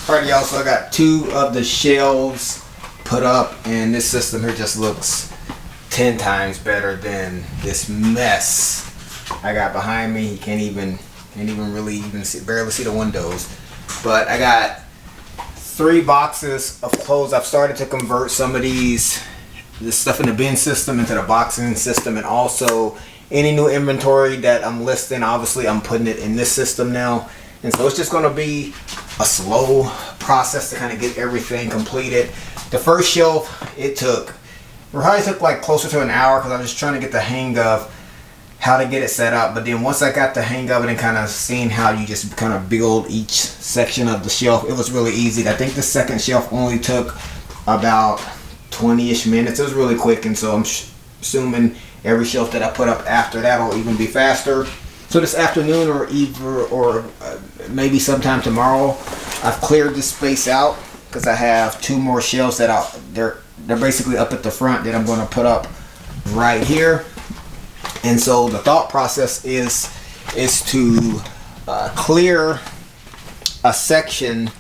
Alright y'all, so I got 2 of the shelves put up, and this system here just looks 10 times better than this mess I got behind me. You can't even really barely see the windows. But I got 3 boxes of clothes. I've started to convert some of this stuff in the bin system into the boxing system, and also any new inventory that I'm listing, obviously I'm putting it in this system now. And so it's just going to be a slow process to kind of get everything completed. The first shelf, it probably took like closer to an hour, because I was just trying to get the hang of how to get it set up. But then once I got the hang of it and kind of seeing how you just kind of build each section of the shelf, it was really easy. I think the second shelf only took about 20-ish minutes. It was really quick, and so I'm assuming every shelf that I put up after that will even be faster. So this afternoon, or maybe sometime tomorrow, I've cleared this space out because I have 2 more shelves that they're basically up at the front that I'm going to put up right here. And so the thought process is to clear a section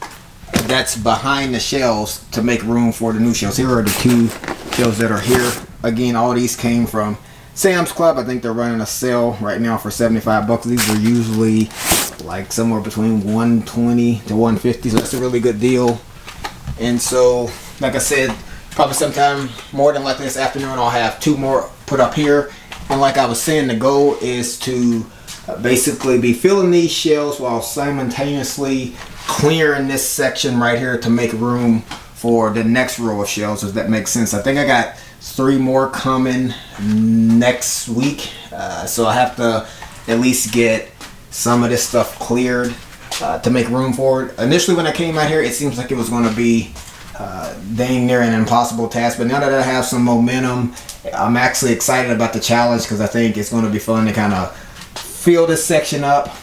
that's behind the shelves to make room for the new shelves. Here are the 2 shelves that are here. Again, all these came from Sam's Club. I think they're running a sale right now for 75 bucks. These are usually like somewhere between 120 to 150, so that's a really good deal. And so, like I said, probably sometime more than likely this afternoon I'll have 2 more put up here. And like I was saying, the goal is to basically be filling these shelves while simultaneously clearing this section right here to make room for the next row of shelves, if that makes sense. I think I got 3 more coming next week, so I have to at least get some of this stuff cleared to make room for it. Initially when I came out here, it seems like it was going to be dang near an impossible task, but now that I have some momentum, I'm actually excited about the challenge, because I think it's going to be fun to kind of fill this section up,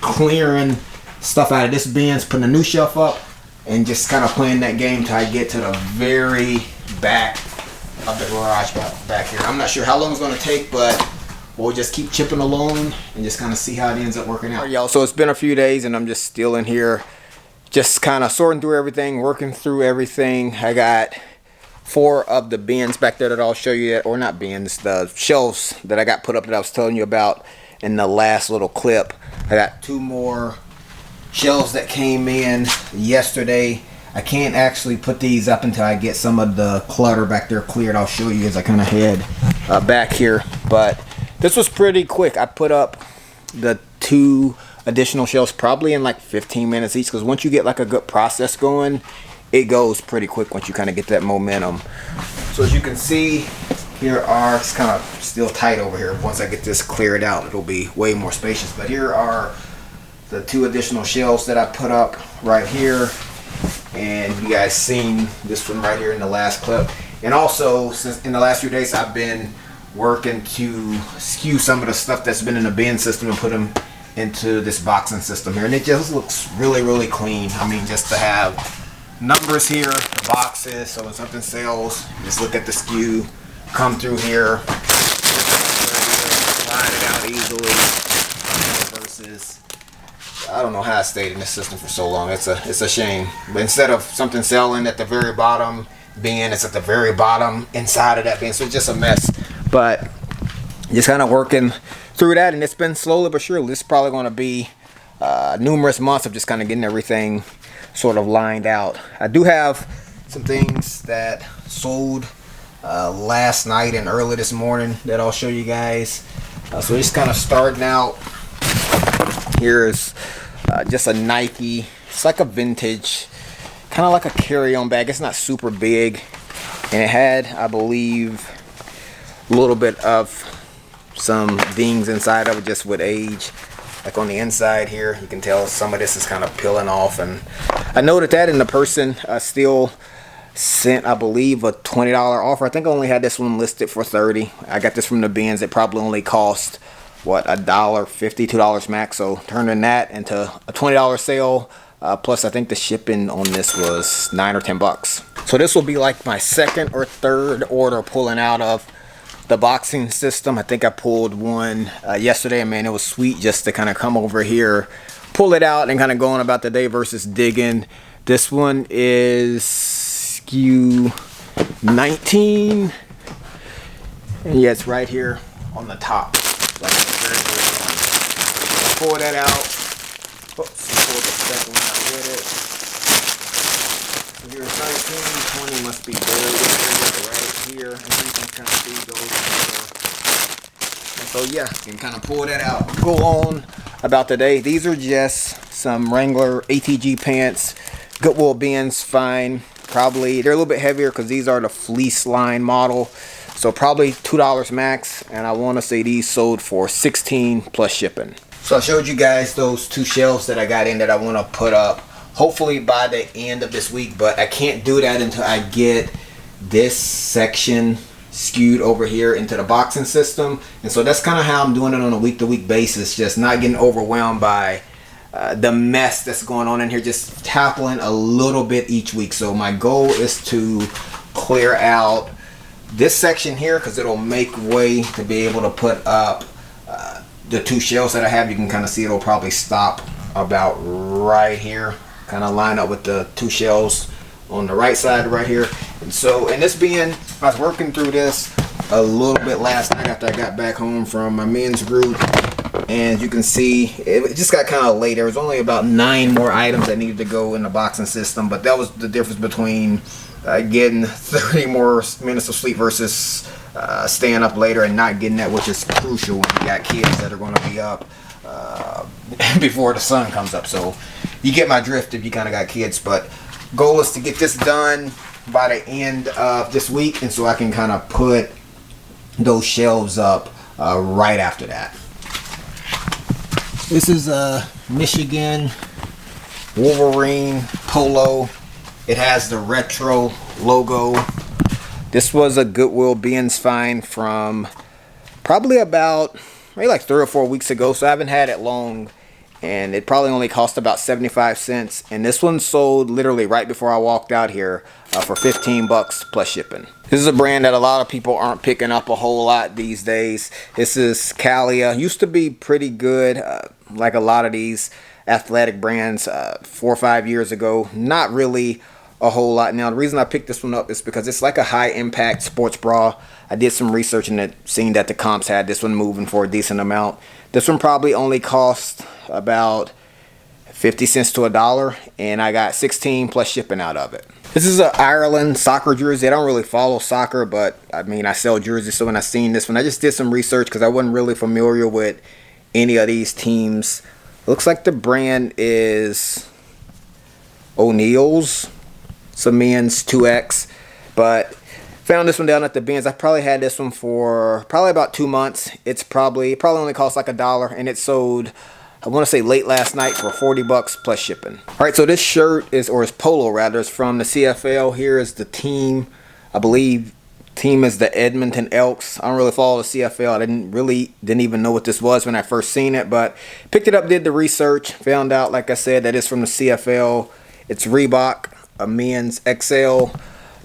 clearing stuff out of this bins, putting a new shelf up, and just kind of playing that game till I get to the very back of the garage back here. I'm not sure how long it's going to take, but we'll just keep chipping along and just kind of see how it ends up working out. All right, y'all, so it's been a few days and I'm just still in here just kind of sorting through everything, working through everything. I got 4 of the bins back there that I'll show you, or not bins, the shelves that I got put up that I was telling you about in the last little clip. I got 2 more shelves that came in yesterday. I can't actually put these up until I get some of the clutter back there cleared. I'll show you as I kind of head back here. But this was pretty quick. I put up the 2 additional shelves probably in like 15 minutes each, because once you get like a good process going, it goes pretty quick once you kind of get that momentum. So as you can see, it's kind of still tight over here. Once I get this cleared out, it'll be way more spacious. But here are the 2 additional shelves that I put up right here. And you guys seen this one right here in the last clip. And also, since in the last few days, I've been working to skew some of the stuff that's been in the bin system and put them into this boxing system here. And it just looks really, really clean. I mean, just to have numbers here, the boxes, so when something sells, just look at the skew, come through here, slide it out easily, versus, I don't know how I stayed in this system for so long. It's a shame. But instead of something selling at the very bottom bin, it's at the very bottom inside of that bin. So it's just a mess. But just kind of working through that, and it's been slowly but surely. This is probably going to be numerous months of just kind of getting everything sort of lined out. I do have some things that sold last night and early this morning that I'll show you guys. So just kind of starting out. Here's just a Nike. It's like a vintage, kind of like a carry-on bag. It's not super big, and it had, I believe, a little bit of some dings inside of it just with age. Like on the inside here, you can tell some of this is kind of peeling off, and I noted that, and the person still sent, I believe, a $20 offer. I think I only had this one listed for $30. I got this from the bins. It probably only cost, what, $1.50, $2 max. So turning that into a $20 sale, plus I think the shipping on this was $9 or $10. So this will be like my 2nd or 3rd order pulling out of the boxing system. I think I pulled one yesterday, and man, it was sweet just to kind of come over here, pull it out, and kind of going about the day versus digging This one is SKU 19. And yeah, it's right here on the top. Like the very first one. Pull that out. Oops, pull the second one out with it. Here's 19, 20 must be buried right here. And you can kind of see those. And so yeah, you can kind of pull that out. Go on about today. These are just some Wrangler ATG pants. Goodwill bins, fine. Probably they're a little bit heavier because these are the fleece line model. So probably $2 max. And I want to say these sold for $16 plus shipping. So I showed you guys those 2 shelves that I got in that I want to put up hopefully by the end of this week, but I can't do that until I get this section skewed over here into the boxing system. And so that's kind of how I'm doing it on a week-to-week basis, just not getting overwhelmed by the mess that's going on in here, just tackling a little bit each week. So my goal is to clear out this section here because it'll make way to be able to put up the 2 shelves that I have. You can kind of see it'll probably stop about right here, kind of line up with the 2 shelves on the right side right here. And so in this bin, I was working through this a little bit last night after I got back home from my men's group, and you can see it just got kind of late. There was only about 9 more items that needed to go in the boxing system, but that was the difference between getting 30 more minutes of sleep versus staying up later and not getting that, which is crucial when you got kids that are going to be up before the sun comes up. So you get my drift if you kind of got kids, but goal is to get this done by the end of this week, and so I can kind of put those shelves up right after that. This is a Michigan Wolverine polo. It has the retro logo. This was a Goodwill bins find from probably about maybe like 3 or 4 weeks ago, so I haven't had it long, and it probably only cost about 75 cents. And this one sold literally right before I walked out here for $15 plus shipping. This is a brand that a lot of people aren't picking up a whole lot these days. This is Calia. Used to be pretty good, like a lot of these athletic brands 4 or 5 years ago. Not really a whole lot now. The reason I picked this one up is because it's like a high impact sports bra. I did some research and it seemed that the comps had this one moving for a decent amount. This one probably only cost about 50 cents to $1, and I got 16 plus shipping out of it. This is an Ireland soccer jersey. I don't really follow soccer, but I mean, I sell jerseys, so when I seen this one, I just did some research because I wasn't really familiar with any of these teams. Looks like the brand is O'Neill's. It's a men's 2X, but found this one down at the bins. I probably had this one for probably about 2 months. It probably only cost like $1, and it sold, I want to say late last night, for $40 plus shipping. All right, so this shirt is, or is polo rather, is from the CFL. Here is the team. I believe team is the Edmonton Elks. I don't really follow the CFL. I didn't even know what this was when I first seen it, but picked it up, did the research, found out, like I said, that it's from the CFL. It's Reebok, a men's XL,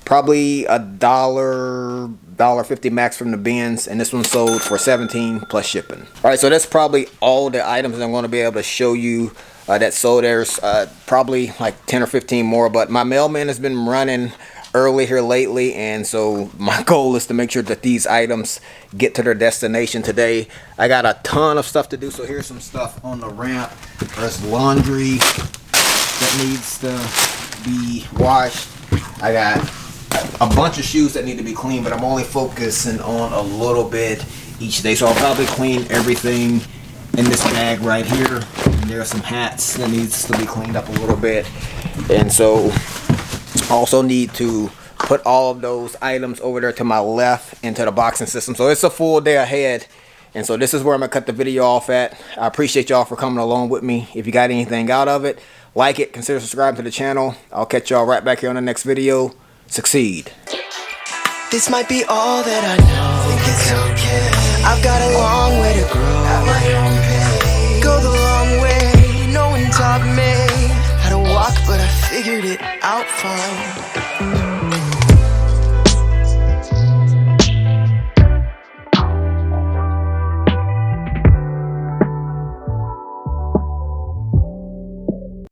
probably $1.50 max from the bins, and this one sold for 17 plus shipping. All right, so that's probably all the items I'm going to be able to show you that sold. There's probably like 10 or 15 more, but my mailman has been running early here lately, and so my goal is to make sure that these items get to their destination today. I got a ton of stuff to do, so here's some stuff on the ramp. There's laundry that needs to be washed. I got a bunch of shoes that need to be cleaned, but I'm only focusing on a little bit each day, so I'll probably clean everything in this bag right here. And there are some hats that needs to be cleaned up a little bit, and so I also need to put all of those items over there to my left into the boxing system. So it's a full day ahead, and so this is where I'm gonna cut the video off at. I appreciate y'all for coming along with me. If you got anything out of it, like it, consider subscribing to the channel. I'll catch y'all right back here on the next video. Succeed. This might be all that I know. Think it's okay. I've got a long way to grow. At my own pace. Go the long way. No one taught me how to walk, but I figured it out fine.